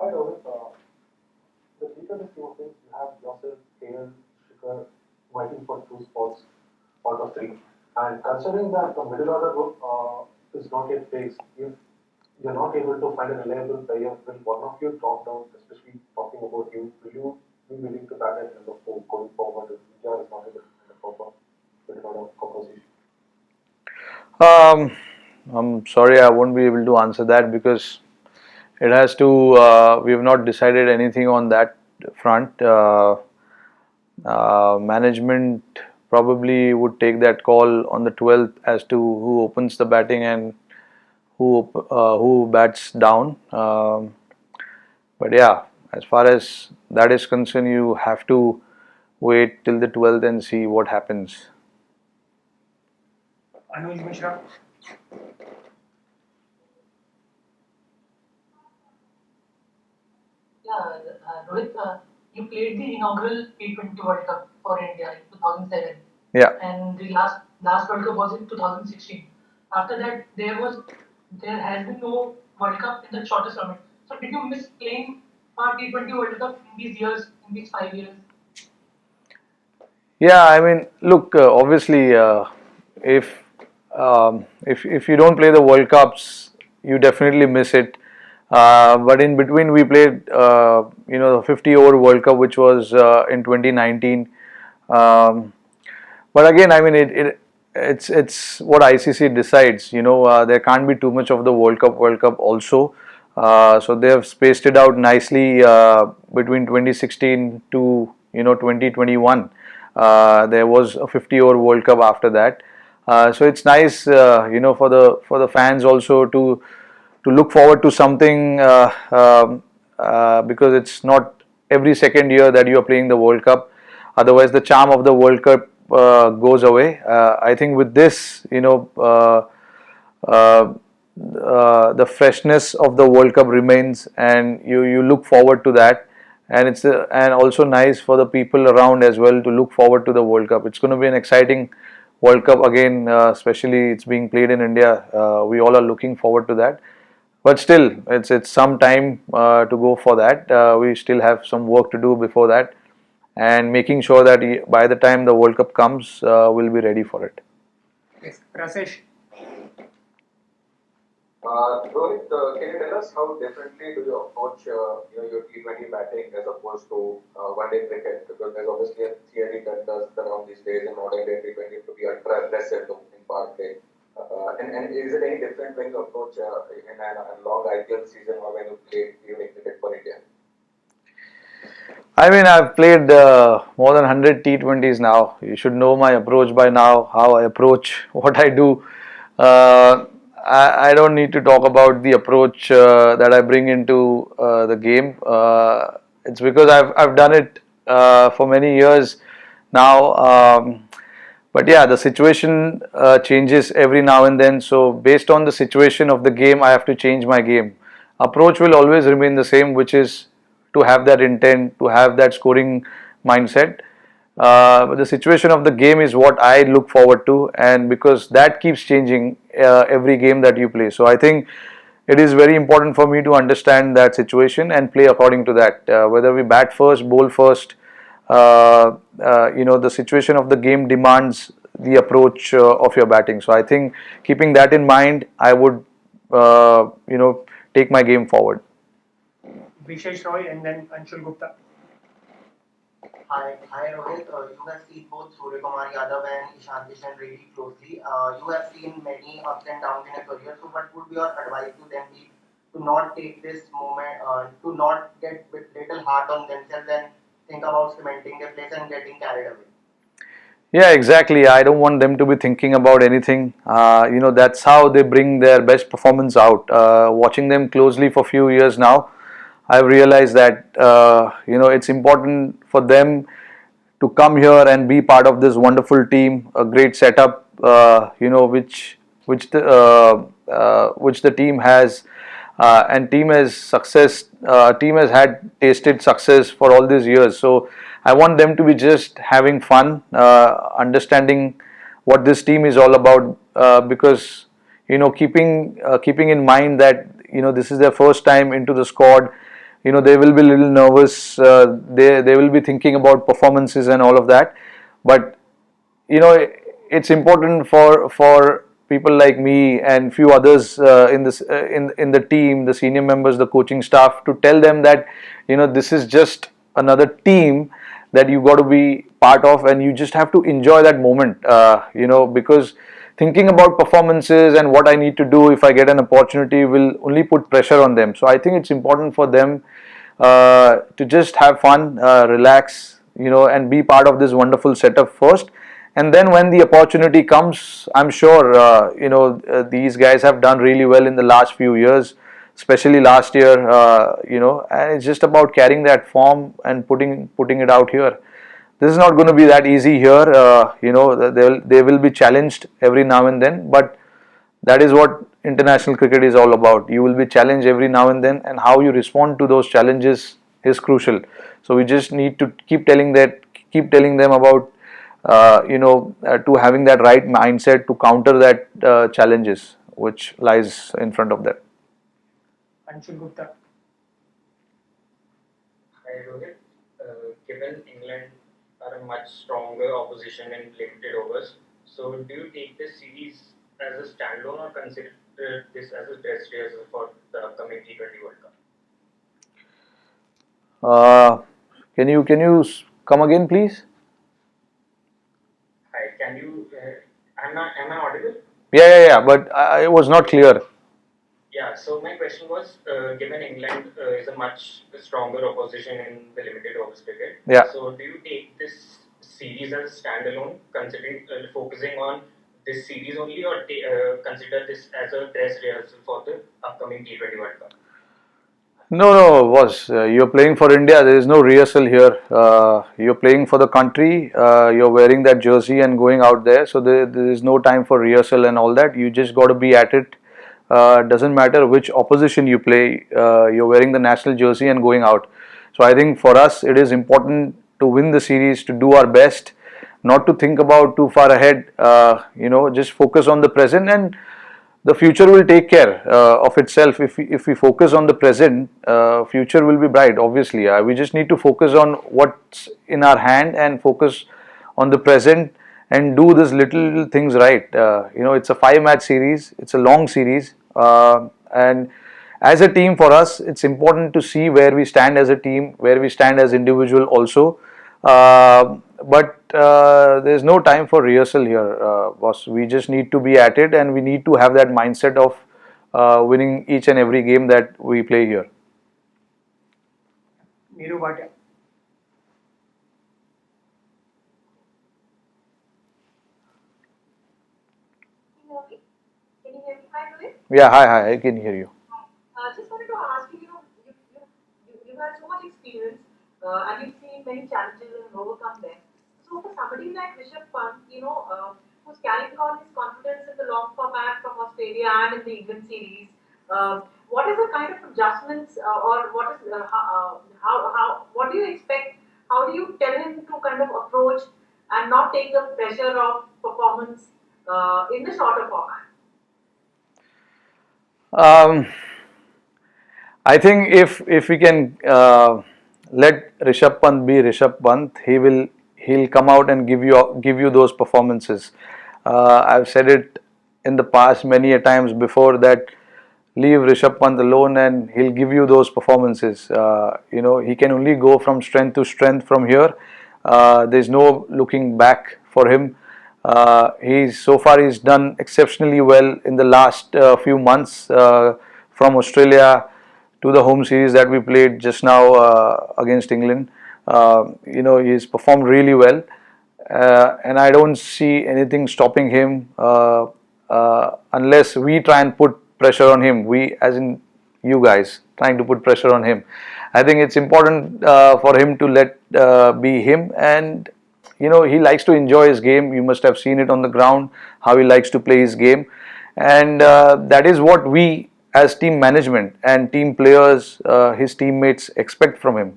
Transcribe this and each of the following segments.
Hi Rohit, the T20 scheme of things, you have yourself, KL, Shikhar fighting for two spots out of three. And considering that the middle order is not yet fixed, if you're not able to find a reliable player, will one of you drop down, especially talking about you, will you be willing to bat at number four going forward if India is not able to find a proper middle order composition? Um, I'm sorry, I won't be able to answer that because it has to. We have not decided anything on that front. Management probably would take that call on the 12th as to who opens the batting and who bats down. But yeah, as far as that is concerned, you have to wait till the 12th and see what happens. Anuj Mishra. Yeah, Rohit, you played the inaugural T20 World Cup for India in 2007, Yeah. and the last World Cup was in 2016. After that, there has been no World Cup in the shortest format. So, did you miss playing a T20 World Cup in these years, in these 5 years? Yeah, I mean, look, obviously, if you don't play the World Cups, you definitely miss it. But in between, we played, the 50 over World Cup, which was in 2019. Um, but again, I mean, it's what ICC decides. There can't be too much of the World Cup also. So they have spaced it out nicely between 2016 to 2021. There was a 50 over World Cup after that. So it's nice, for the fans also to look forward to something because it's not every second year that you are playing the World Cup. Otherwise, the charm of the World Cup goes away. I think with this, uh, the freshness of the World Cup remains, and you look forward to that. And it's and also nice for the people around as well to look forward to the World Cup. It's going to be an exciting World Cup again, especially it's being played in India. We all are looking forward to that. But still, it's some time to go for that. We still have some work to do before that, and making sure that by the time the World Cup comes, we'll be ready for it. Yes, Rasesh. Rohit, can you tell us how differently do you approach your T20 batting as opposed to one-day cricket? Because there's obviously a theory that does the round these days in modern day T20 to be ultra aggressive in power play. And is it any different when you approach in a long IPL season or when you play evening cricket for India? I mean, I've played more than 100 T20s now. You should know my approach by now, how I approach what I do. Uh, I don't need to talk about the approach that I bring into the game. It's because I've done it for many years now. But yeah, the situation changes every now and then. So based on the situation of the game, I have to change my game. Approach will always remain the same, which is to have that intent, to have that scoring mindset. But the situation of the game is what I look forward to, and because that keeps changing every game that you play. So I think it is very important for me to understand that situation and play according to that. Whether we bat first, bowl first, the situation of the game demands the approach of your batting. So I think keeping that in mind, I would, take my game forward. Vishesh Roy and then Anshul Gupta. Hi Rohit. You have seen both Surya Kumar Yadav and Ishan Kishan really closely. You have seen many ups and downs in a career. So, what would your advice to them be to not take this moment, to not get little hard on themselves and think about cementing their place and getting carried away? Yeah, exactly. I don't want them to be thinking about anything. That's how they bring their best performance out. Watching them closely for a few years now, I've realized that it's important for them to come here and be part of this wonderful team, a great setup, which the team has, and team has had tasted success for all these years. So I want them to be just having fun, understanding what this team is all about, because keeping in mind that this is their first time into the squad. they will be a little nervous. They will be thinking about performances and all of that. But it's important for people like me and few others in the team, the senior members, the coaching staff, to tell them that this is just another team that you got to be part of, and you just have to enjoy that moment. Because thinking about performances and what I need to do if I get an opportunity will only put pressure on them. So I think it's important for them to just have fun, relax, and be part of this wonderful setup first. And then when the opportunity comes, I'm sure these guys have done really well in the last few years, especially last year. And it's just about carrying that form and putting it out here. This is not going to be that easy here. They will be challenged every now and then, but that is what international cricket is all about. You will be challenged every now and then, and how you respond to those challenges is crucial. So we just need to keep telling them about to having that right mindset to counter that challenges which lies in front of them. Anshul Gupta. Hi Rohit, given England are a much stronger opposition in limited overs, so do you take this series as a standalone or consider this as a test rehearsal for the upcoming T20 World Cup? Can you come again, please? Hi, can you? Am I audible? Yeah. But it was not clear. Yeah. So my question was, given England is a much stronger opposition in the limited overs cricket, Yeah. so do you take this series as a standalone, considering focusing on this series only, or consider this as a test rehearsal for the upcoming T20 World Cup? No, boss. You're playing for India. There is no rehearsal here. You're playing for the country. You're wearing that jersey and going out there. So there is no time for rehearsal and all that. You just got to be at it. Doesn't matter which opposition you play. You're wearing the national jersey and going out. So I think for us, it is important to win the series, to do our best, not to think about too far ahead. Just focus on the present, and the future will take care of itself. If we focus on the present, future will be bright. Obviously, we just need to focus on what's in our hand and focus on the present and do these little things right. It's a 5-match series. It's a long series, and as a team, for us, it's important to see where we stand as a team, where we stand as individual also. But there's no time for rehearsal here, boss. We just need to be at it, and we need to have that mindset of winning each and every game that we play here. Neeru Bhatia. Can you hear me? Hi, Rohit. Yeah, hi, I can hear you. Just wanted to ask you, you've had so much experience and you've seen many challenges and overcome them. So for somebody like Rishabh Pant, who's carrying on his confidence in the long format from Australia and in the England series, what is the kind of adjustments or what is what do you expect? How do you tell him to kind of approach and not take the pressure of performance in the shorter format? I think if we can let Rishabh Pant be Rishabh Pant, he'll come out and give you those performances. I've said it in the past many a times before that leave Rishabh Pant alone and he'll give you those performances. He can only go from strength to strength from here. There's no looking back for him. He's done exceptionally well in the last few months, from Australia to the home series that we played just now against England. He's performed really well, and I don't see anything stopping him unless we try and put pressure on him. We, as in you guys, trying to put pressure on him. I think it's important for him to let be him, and he likes to enjoy his game. You must have seen it on the ground, how he likes to play his game, and that is what we as team management and team players, his teammates, expect from him,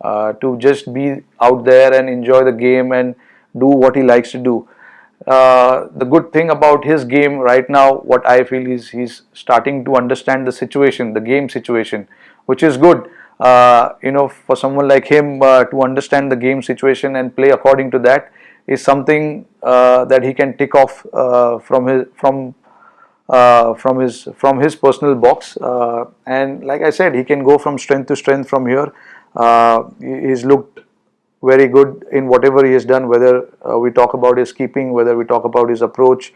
to just be out there and enjoy the game and do what he likes to do. The good thing about his game right now, what I feel, is he's starting to understand the situation, the game situation, which is good. for someone like him to understand the game situation and play according to that is something that he can tick off from his personal box. And like I said, he can go from strength to strength from here. He's looked very good in whatever he has done, whether we talk about his keeping, whether we talk about his approach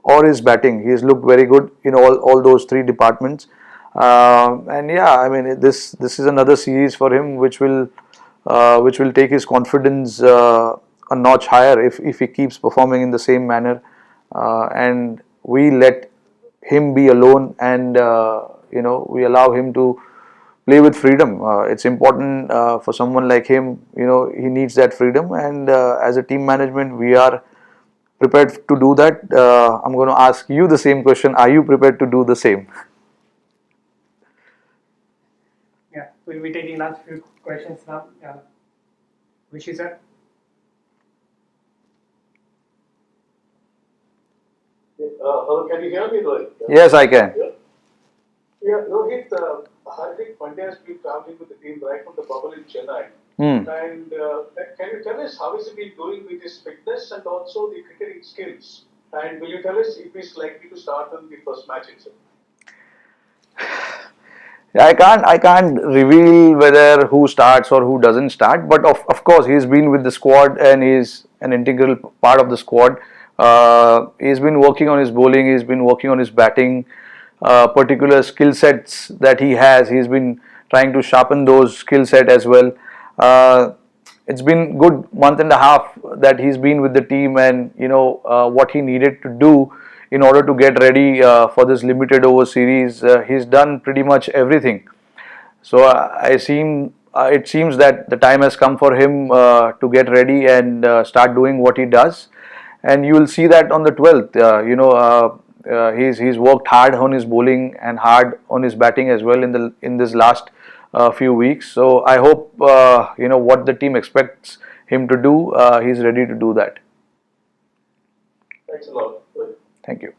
or his batting. He's looked very good in all those three departments. And yeah, I mean, this is another series for him which will take his confidence a notch higher if he keeps performing in the same manner, and we let him be alone, and we allow him to play with freedom. It's important for someone like him. He needs that freedom, and as a team management, we are prepared to do that. I'm going to ask you the same question. Are you prepared to do the same? Yeah, we'll be taking last few questions now. Vishy sir. Hello, can you hear me, Rohit? Yes, I can. Yeah, Rohit, Hardik Pandya has been traveling with the team right from the bubble in Chennai. Hmm. And can you tell us how is he been doing with his fitness and also the cricketing skills? And will you tell us if he's likely to start in the first match itself? I can't reveal whether who starts or who doesn't start, but of course he's been with the squad and he's an integral part of the squad. He's been working on his bowling, he's been working on his batting, particular skill sets that he has. He's been trying to sharpen those skill set as well. It's been good month and a half that he's been with the team, and what he needed to do in order to get ready for this limited over series. He's done pretty much everything. So it seems that the time has come for him to get ready and start doing what he does. And you will see that on the 12th. He's worked hard on his bowling and hard on his batting as well in this last few weeks. So I hope what the team expects him to do. He's ready to do that. Thanks a lot. Thank you.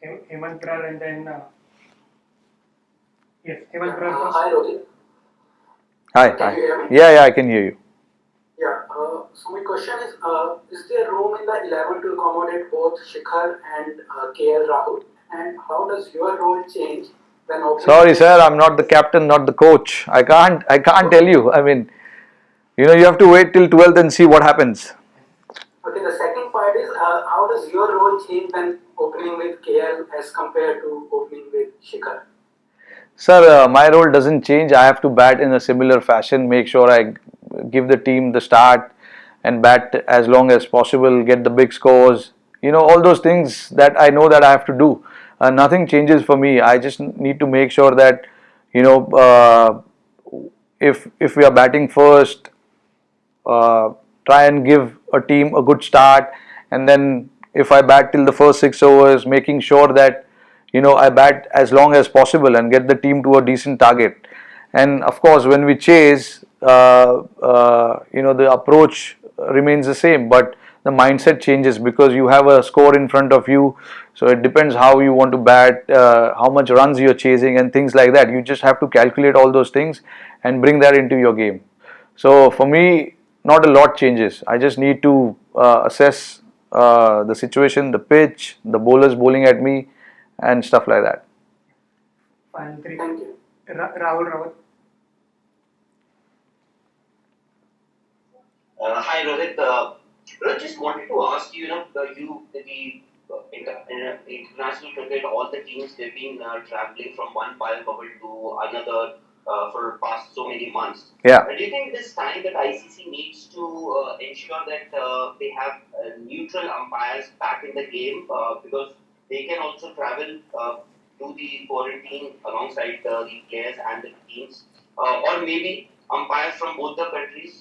Hemant Brar and then yes, Hemant Brar first. Hi, Rohit. Hi. Can you hear me? Yeah, I can hear you. Yeah. So my question is there room in the 11 to accommodate both Shikhar and KL Rahul? And how does your role change when opening? Sorry, sir. I'm not the captain, not the coach. I can't tell you. I mean, you have to wait till 12th and see what happens. Okay. The second part is how does your role change when opening with KL as compared to opening with Shikhar? Sir, my role doesn't change. I have to bat in a similar fashion, make sure I give the team the start and bat as long as possible, get the big scores, all those things that I know that I have to do. Nothing changes for me. I just need to make sure that, if we are batting first, try and give a team a good start, and then if I bat till the first 6 overs, making sure that I bat as long as possible and get the team to a decent target. And of course, when we chase, the approach remains the same, but the mindset changes because you have a score in front of you. So it depends how you want to bat, how much runs you're chasing, and things like that. You just have to calculate all those things and bring that into your game. So for me, not a lot changes. I just need to assess the situation, the pitch, the bowlers bowling at me, and stuff like that. Final three. Thank you. Rahul Rawat. Hi Rohit. Rohit, just wanted to ask you, the international cricket, all the teams they've been traveling from one pile bubble to another for past so many months. Yeah. Do you think this time that ICC needs to ensure that they have neutral umpires back in the game because they can also travel to the quarantine alongside the players and the teams, or maybe umpires from both the countries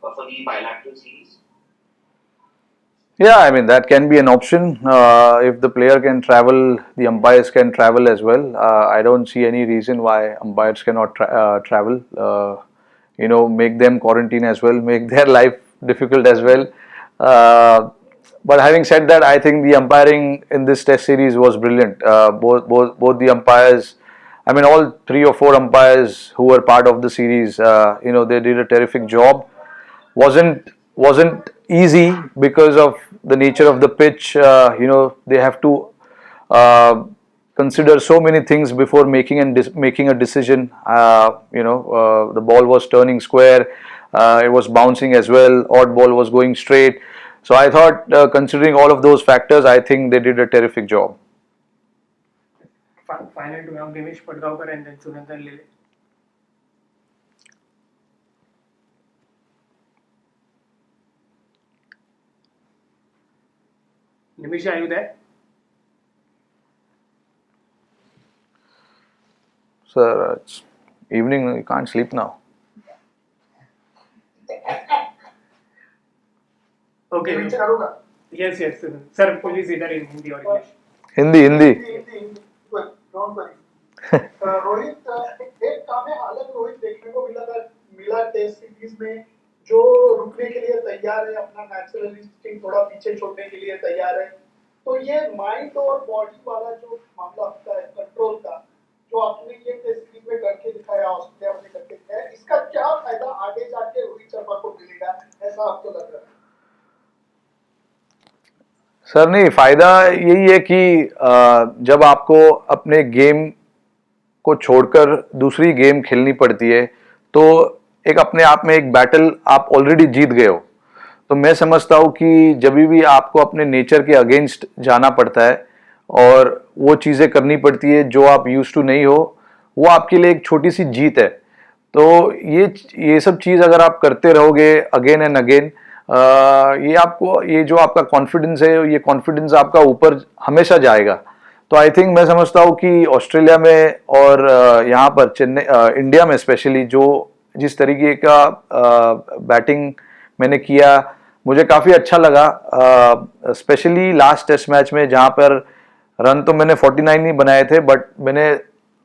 for the bilateral series? Yeah, I mean that can be an option. If the player can travel, the umpires can travel as well. I don't see any reason why umpires cannot travel. Make them quarantine as well, make their life difficult as well. But having said that, I think the umpiring in this Test series was brilliant. Both the umpires I mean, all 3 or 4 umpires who were part of the series, they did a terrific job. Wasn't easy because of the nature of the pitch. They have to consider so many things before making a decision. The ball was turning square, it was bouncing as well, odd ball was going straight. So I thought, considering all of those factors, I think they did a terrific job. Final to now, Nimish Padgaonkar and then Sunandan Lele. Nimish, are you there? Sir, it's evening, you can't sleep now. Okay. Yes. Sir, please either in Hindi or English. Hindi. Don't worry. Rohit, एक काम है अलग रोहित देखने को मिला test series में, जो रुकने के लिए तैयार है, अपना नेचुरल इंस्टिंक्ट थोड़ा पीछे छोड़ने के लिए तैयार है. तो ये माइंड और बॉडी वाला जो मामला होता है कंट्रोल का, जो आपने ये टेस्ट सीरीज में करके दिखाया, ऑस्ट्रेलिया में करके दिखाया, इसका क्या फायदा आगे जाके रोहित शर्मा को मिलेगा, ऐसा आपको लग रहा है? सर नहीं, फायदा यही है कि जब आपको अपने गेम को छोड़कर दूसरी गेम खेलनी पड़ती है, तो एक अपने आप में एक बैटल आप ऑलरेडी जीत गए हो. तो मैं समझता हूँ कि जब भी आपको अपने नेचर के अगेंस्ट जाना पड़ता है और वो चीज़ें करनी पड़ती है जो आप यूज्ड टू नहीं हो, वो आपके लिए एक छोटी सी जीत है. तो ये सब चीज़ अगर आप करते रहोगे अगेन एंड अगेन, ये जो आपका कॉन्फिडेंस है, ये कॉन्फिडेंस आपका ऊपर हमेशा जाएगा. तो आई थिंक मैं समझता हूँ कि ऑस्ट्रेलिया में और यहाँ पर इंडिया में स्पेशली जिस तरीके का बैटिंग मैंने किया, मुझे काफ़ी अच्छा लगा. स्पेशली लास्ट टेस्ट मैच में, जहाँ पर रन तो मैंने 49 ही बनाए थे, बट मैंने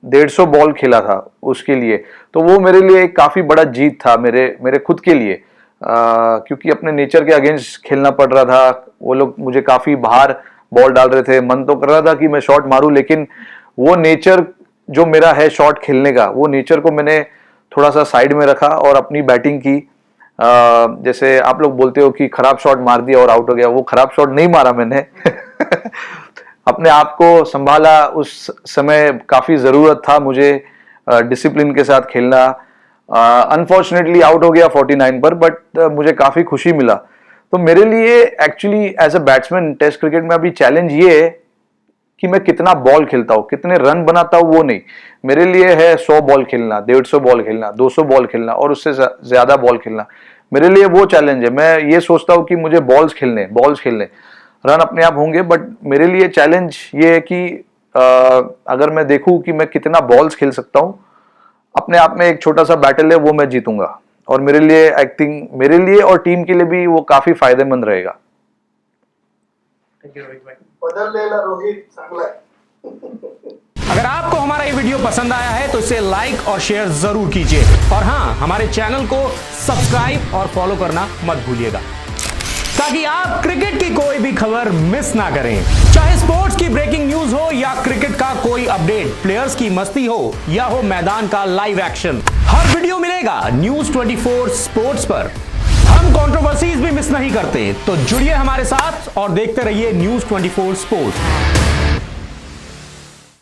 150 बॉल खेला था उसके लिए. तो वो मेरे लिए एक काफ़ी बड़ा जीत था मेरे खुद के लिए, क्योंकि अपने नेचर के अगेंस्ट खेलना पड़ रहा था. वो लोग मुझे काफ़ी बाहर बॉल डाल रहे थे. मन तो कर रहा था कि मैं शॉट मारूं, लेकिन वो नेचर जो मेरा है शॉट खेलने का, वो नेचर को मैंने थोड़ा सा साइड में रखा और अपनी बैटिंग की. जैसे आप लोग बोलते हो कि खराब शॉट मार दिया और आउट हो गया, वो खराब शॉट नहीं मारा मैंने. अपने आप को संभाला. उस समय काफ़ी ज़रूरत था मुझे डिसिप्लिन के साथ खेलना. अनफॉर्चुनेटली आउट हो गया 49 पर, बट मुझे काफ़ी खुशी मिला. तो मेरे लिए actually as a batsman test cricket में अभी चैलेंज ये है कि मैं कितना बॉल खेलता हूँ, कितने रन बनाता हूँ, वो नहीं. मेरे लिए है 100 बॉल खेलना, 150 बॉल खेलना, 200 बॉल खेलना और उससे ज़्यादा बॉल खेलना. मेरे लिए वो चैलेंज है. मैं ये सोचता हूँ कि मुझे बॉल्स खेलने, रन अपने आप होंगे, बट मेरे लिए चैलेंज ये है कि अगर मैं देखूँ कि मैं कितना बॉल्स खेल सकता हूँ, अपने आप में एक छोटा सा बैटल है, वो मैं जीतूंगा. और मेरे लिए मेरे लिए और टीम के लिए भी वो काफी फायदेमंद रहेगा. अगर आपको हमारा ये वीडियो पसंद आया है तो इसे लाइक और शेयर जरूर कीजिए, और हाँ, हमारे चैनल को सब्सक्राइब और फॉलो करना मत भूलिएगा, ताकि आप क्रिकेट की कोई भी खबर मिस ना करें. चाहे स्पोर्ट्स की ब्रेकिंग न्यूज हो या क्रिकेट का कोई अपडेट, प्लेयर्स की मस्ती हो या हो मैदान का लाइव एक्शन, हर वीडियो मिलेगा न्यूज 24 स्पोर्ट्स पर. हम कंट्रोवर्सीज भी मिस नहीं करते, तो जुड़िए हमारे साथ और देखते रहिए न्यूज 24 स्पोर्ट्स.